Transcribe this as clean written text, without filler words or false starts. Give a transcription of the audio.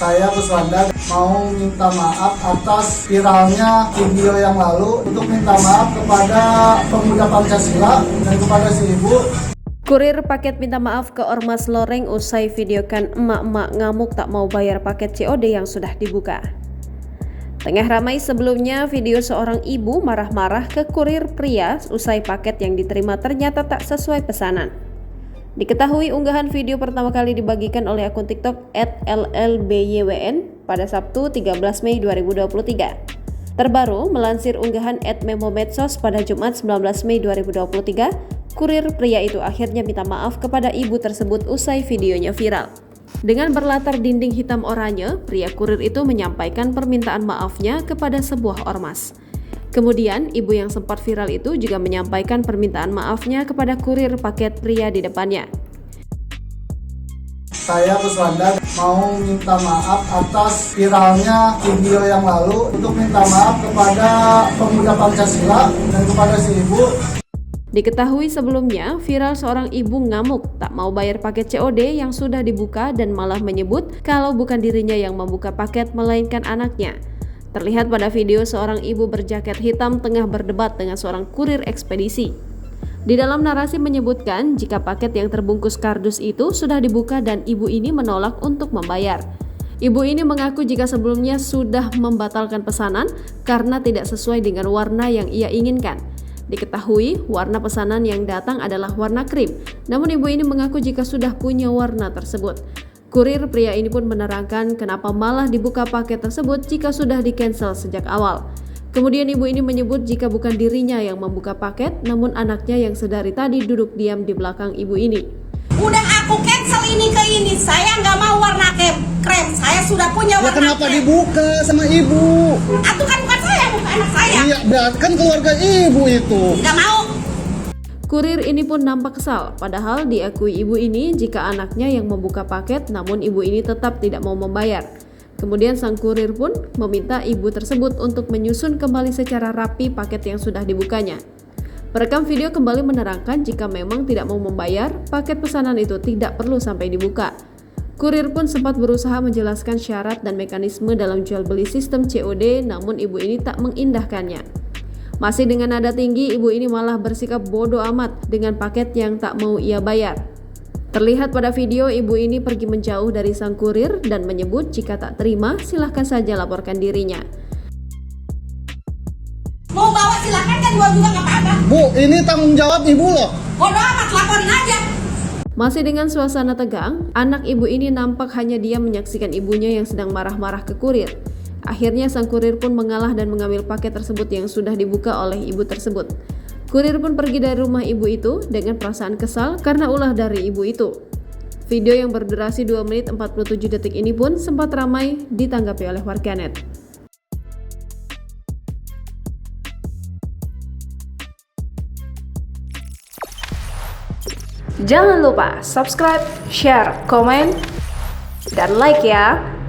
Saya Puswanda mau minta maaf atas viralnya video yang lalu, untuk minta maaf kepada pemuda Pancasila dan kepada si ibu. Kurir paket minta maaf ke Ormas Loreng usai videokan emak-emak ngamuk tak mau bayar paket COD yang sudah dibuka. Tengah ramai sebelumnya video seorang ibu marah-marah ke kurir pria usai paket yang diterima ternyata tak sesuai pesanan. Diketahui unggahan video pertama kali dibagikan oleh akun TikTok @llbywn pada Sabtu 13 Mei 2023. Terbaru melansir unggahan @memomedsos pada Jumat 19 Mei 2023, kurir pria itu akhirnya minta maaf kepada ibu tersebut usai videonya viral. Dengan berlatar dinding hitam oranye, pria kurir itu menyampaikan permintaan maafnya kepada sebuah ormas. Kemudian, ibu yang sempat viral itu juga menyampaikan permintaan maafnya kepada kurir paket pria di depannya. Saya Puswanda mau minta maaf atas viralnya video yang lalu, untuk minta maaf kepada pemuda Pancasila dan kepada si ibu. Diketahui sebelumnya, viral seorang ibu ngamuk tak mau bayar paket COD yang sudah dibuka dan malah menyebut kalau bukan dirinya yang membuka paket melainkan anaknya. Terlihat pada video seorang ibu berjaket hitam tengah berdebat dengan seorang kurir ekspedisi. Di dalam narasi menyebutkan jika paket yang terbungkus kardus itu sudah dibuka dan ibu ini menolak untuk membayar. Ibu ini mengaku jika sebelumnya sudah membatalkan pesanan karena tidak sesuai dengan warna yang ia inginkan. Diketahui warna pesanan yang datang adalah warna krim, namun ibu ini mengaku jika sudah punya warna tersebut. Kurir pria ini pun menerangkan kenapa malah dibuka paket tersebut jika sudah di-cancel sejak awal. Kemudian ibu ini menyebut jika bukan dirinya yang membuka paket, namun anaknya yang sedari tadi duduk diam di belakang ibu ini. Udah aku cancel ini ke ini, saya nggak mau warna krem, saya sudah punya warna krem. Kenapa dibuka sama ibu? Itu kan bukan saya, bukan anak saya. Iya, berarti kan keluarga ibu itu. Nggak mau. Kurir ini pun nampak kesal, padahal diakui ibu ini jika anaknya yang membuka paket, namun ibu ini tetap tidak mau membayar. Kemudian sang kurir pun meminta ibu tersebut untuk menyusun kembali secara rapi paket yang sudah dibukanya. Perekam video kembali menerangkan jika memang tidak mau membayar, paket pesanan itu tidak perlu sampai dibuka. Kurir pun sempat berusaha menjelaskan syarat dan mekanisme dalam jual beli sistem COD, namun ibu ini tak mengindahkannya. Masih dengan nada tinggi, ibu ini malah bersikap bodoh amat dengan paket yang tak mau ia bayar. Terlihat pada video, ibu ini pergi menjauh dari sang kurir dan menyebut jika tak terima, silahkan saja laporkan dirinya. Mau bawa silakan, kan jual juga nggak apa-apa. Bu, ini tanggung jawab ibu loh. Bodoh amat, laporin aja. Masih dengan suasana tegang, anak ibu ini nampak hanya diam menyaksikan ibunya yang sedang marah-marah ke kurir. Akhirnya sang kurir pun mengalah dan mengambil paket tersebut yang sudah dibuka oleh ibu tersebut. Kurir pun pergi dari rumah ibu itu dengan perasaan kesal karena ulah dari ibu itu. Video yang berdurasi 2 menit 47 detik ini pun sempat ramai ditanggapi oleh warganet. Jangan lupa subscribe, share, komen, dan like ya!